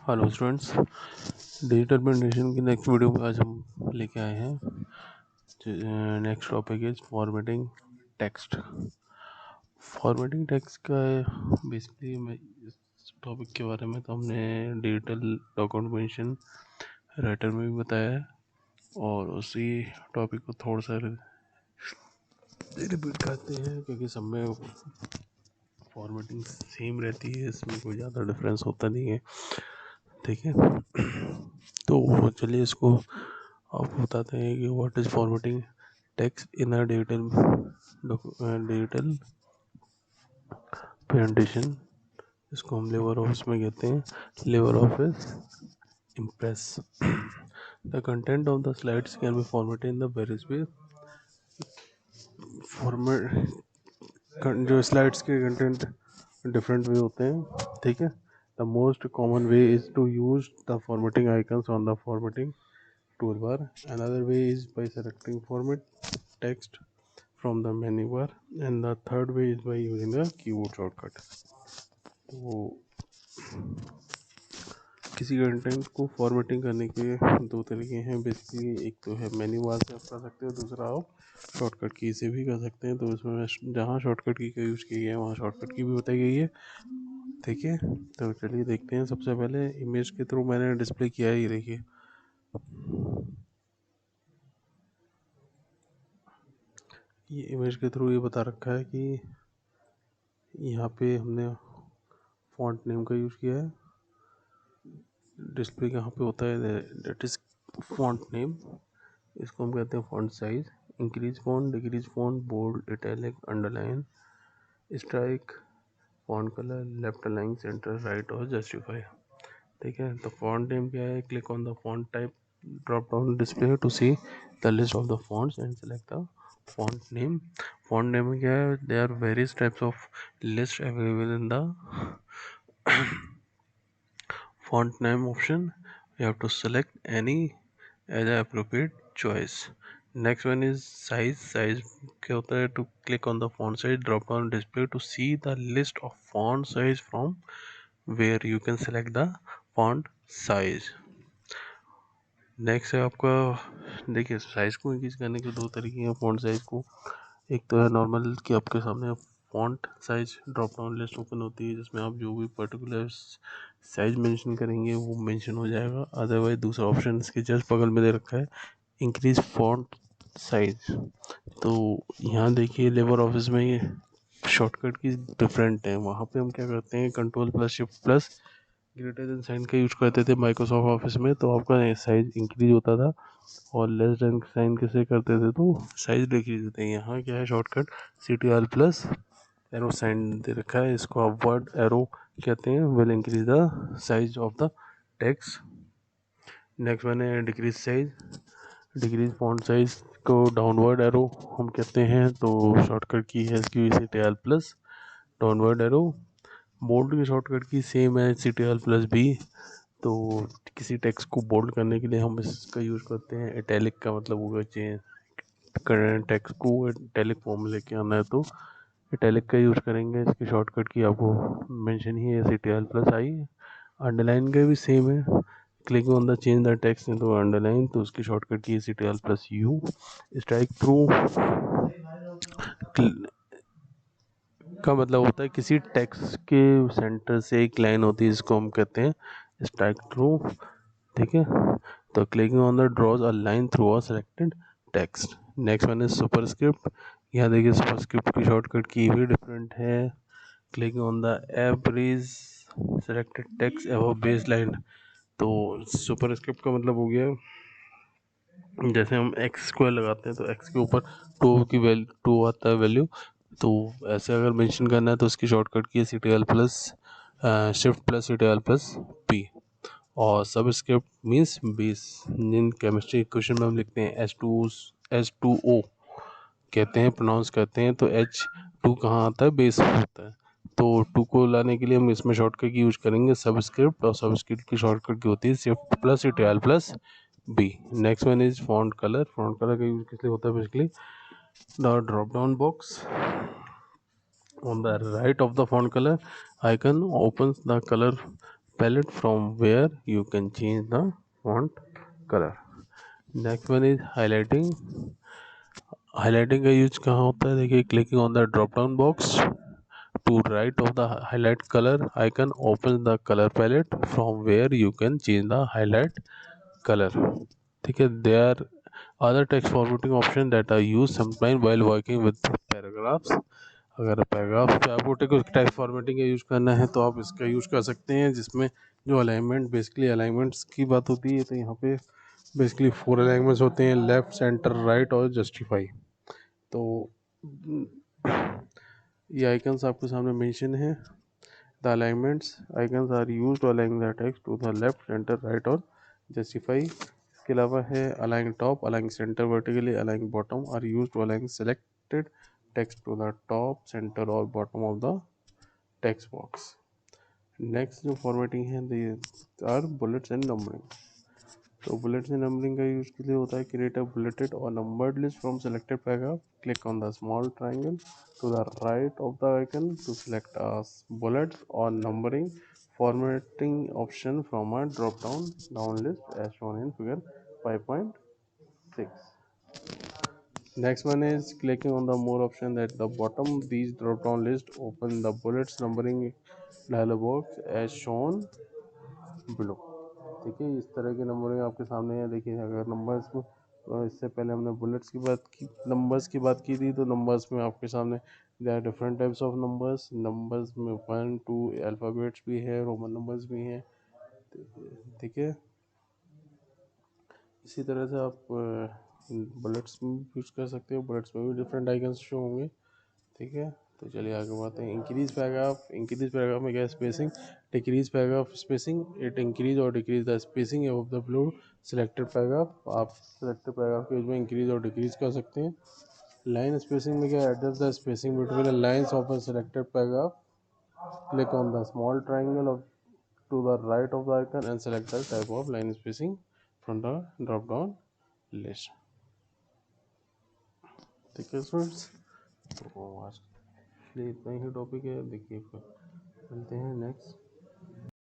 Hello students, digital presentation की next video में आज हम लेके आए हैं। Next topic is formatting text. Formatting text का बेसिकली मैं इस टॉपिक के बारे में तो हमने डिजिटल डॉक्यूमेंटेशन राइटर में भी बताया है और उसी टॉपिक को थोड़ा सा रिपीट करते हैं क्योंकि सब में फॉर्मेटिंग सेम रहती है, इसमें कोई ज़्यादा डिफरेंस होता नहीं है। ठीक है, तो चलिए इसको आपको बताते हैं कि what is formatting text in a digital presentation. इसको हम लेबर ऑफिस में कहते हैं, LibreOffice Impress. The content of the slides can be formatted in the various way. Format जो स्लाइड्स के कंटेंट डिफरेंट वे होते हैं। ठीक है, the most common way is to use the formatting icons on the formatting toolbar. Another way is by selecting format text from the menu bar, and the third way is by using the keyboard shortcut. तो किसी content को formatting करने के दो तरीके हैं basically. एक तो है मेन्यू बार से आप कर सकते हो, दूसरा आप शॉर्टकट की से भी कर सकते हैं। तो इसमें जहाँ शॉर्टकट की का यूज़ की गई है वहाँ शॉर्टकट की भी बताई गई है। ठीक है, तो चलिए देखते हैं। सबसे पहले इमेज के थ्रू मैंने डिस्प्ले किया है, ये देखिए। ये इमेज के थ्रू ये बता रखा है कि यहाँ पे हमने फॉन्ट नेम का यूज़ किया है। डिस्प्ले यहाँ पे होता है दैट इज़ फॉन्ट नेम। इसको हम कहते हैं font size. Increase font, decrease font, bold, italic, underline, strike, font colour, left align, centre, right और जस्टिफाई। ठीक है, तो फॉन्ट नेम क्या है? Click on the font type drop down display to see the list of the fonts and select the font name. Font name में क्या है? There are various types of list available in the font name option. You have to select any as an appropriate choice. Next one is size. Size क्या होता है? To click on the font size drop down display to see the list of font size from where you can select the font size. Next है आपका, देखिए size को increase करने के दो तरीके हैं फॉन्ट साइज़ को। एक तो है नॉर्मल कि आपके सामने font size drop down list open होती है जिसमें आप जो भी पर्टिकुलर साइज मेंशन करेंगे वो मेंशन हो जाएगा। अदरवाइज दूसरा ऑप्शन इसके जस्ट बगल में दे रखा है, इंक्रीज फॉन्ट साइज। तो यहाँ देखिए लेबर ऑफिस में ये शॉर्टकट की डिफरेंट है। वहाँ पे हम क्या करते हैं, control plus shift plus greater than sign का यूज करते थे माइक्रोसॉफ्ट ऑफिस में, तो आपका साइज इंक्रीज होता था। और लेस देन साइन कैसे करते थे तो साइज डिक्रीज होते हैं। यहाँ क्या है shortcut, CTRL plus arrow sign दे रखा है, इसको आप वर्ड एरो कहते हैं, will increase the size of the text. Next one है decrease size. Decrease font size को डाउनवर्ड एरो हम कहते हैं, तो शॉर्टकट की है इसकी CTRL plus downward arrow. Bold की शॉर्टकट की सेम है CTRL प्लस B। तो किसी टेक्स्ट को बोल्ड करने के लिए हम इसका यूज़ करते हैं। इटैलिक का मतलब होगा चेंज, करंट टेक्स्ट को इटैलिक फॉर्म में लेके आना है तो इटैलिक का यूज़ करेंगे। इसकी शॉर्टकट की आपको मेंशन ही है CTRL प्लस I। अंडरलाइन का भी सेम है, click on the change the text तो अंडरलाइन, तो उसकी शॉर्टकट की CTRL plus U। Strike through का मतलब होता है किसी टेक्स्ट के सेंटर से एक लाइन होती है, इसको हम कहते हैं स्ट्राइक थ्रू। ठीक है, तो clicking on the draws a line through a selected text. Next one is superscript. यहाँ देखिए सुपरस्क्रिप्ट की शॉर्टकट की भी डिफरेंट है। Clicking on the average selected text above base line. तो सुपरस्क्रिप्ट का मतलब हो गया जैसे हम एक्स स्क्वायर लगाते हैं तो एक्स के ऊपर टू आता है वैल्यू, तो ऐसे अगर मेंशन करना है तो उसकी शॉर्टकट की है CTRL plus shift plus CTRL plus P। और सब स्क्रिप्ट मीन्स बेस। जिन केमिस्ट्री इक्वेशन में हम लिखते हैं H2O कहते हैं, प्रोनाउंस करते हैं, तो H2 कहाँ आता है? बेस होता है। तो 2 को लाने के लिए हम इसमें शॉर्टकट की यूज करेंगे सब स्क्रिप्ट, और सब स्क्रिप्ट की शॉर्टकट की होती है shift plus CTRL plus B। Next one is font colour. Font colour का यूज किस लिए होता है? Basically the drop down box on the right of the font color icon opens the color palette from where you can change the font color. Next one is highlighting. Highlighting का use कहाँ होता है? देखिए, clicking on the drop down box to right of the highlight colour icon open the colour palette from where you can change the highlight colour. ठीक है, they are other text formatting option that are use sometime while working with paragraphs. अगर paragraph पे आपको text formatting का use करना है तो आप इसका यूज कर सकते हैं, जिसमें जो अलाइनमेंट, बेसिकली अलाइनमेंट्स की बात होती है. तो यहाँ पे बेसिकली 4 अलाइनमेंट्स होते हैं: लेफ्ट, सेंटर, राइट और जस्टिफाई. तो ये आइकन्स आपके सामने मेंशन है. The alignments icons are used to align the text to the left, centre, right और जस्टिफाई. इसके अलावा है align top, align centre vertically, align bottom are used to align selected text to the top, centre और bottom of the text box. Next जो formatting है they are bullets and numbering. तो bullets and numbering का use के लिए होता है: create a bulleted or numbered list from selected paragraph. Click on the small triangle to the right of the icon to select a bullets or numbering formatting option from a drop down list as shown in figure 5.6. Next one is clicking on the more option at the bottom. These drop down list open the bullets numbering dialog box as shown below. ठीक है, इस तरह की numbering आपके सामने है. देखिए, अगर नंबर्स में इससे पहले हमने बुलेट्स की बात की, नंबर्स की बात की थी, तो नंबर्स में आपके सामने there are different types of numbers. Numbers में 1 2 अल्फ़ाबेट्स भी है, रोमन नंबर्स भी हैं. ठीक है, इसी तरह से आप बुलेट्स में यूज कर सकते हो. बुलेट्स में भी डिफरेंट आइकन्स शो होंगे. ठीक है, तो चलिए आगे बढ़ते हैं. इंक्रीज पैराग्राफ में क्या spacing, decrease paragraph spacing. It increase और decrease the spacing of the blue selected paragraph. आप सिलेक्टेड पैराग्राफ के में इंक्रीज और डिक्रीज कर सकते हैं. लाइन स्पेसिंग में क्या, adjust the spacing between the lines of a selected paragraph. Click on the small triangle of to the right of the icon and select the type of line spacing from the drop down list. ठीक है students, तो आज के लिए इतना ही topic है. देखिए, फिर मिलते हैं नेक्स्ट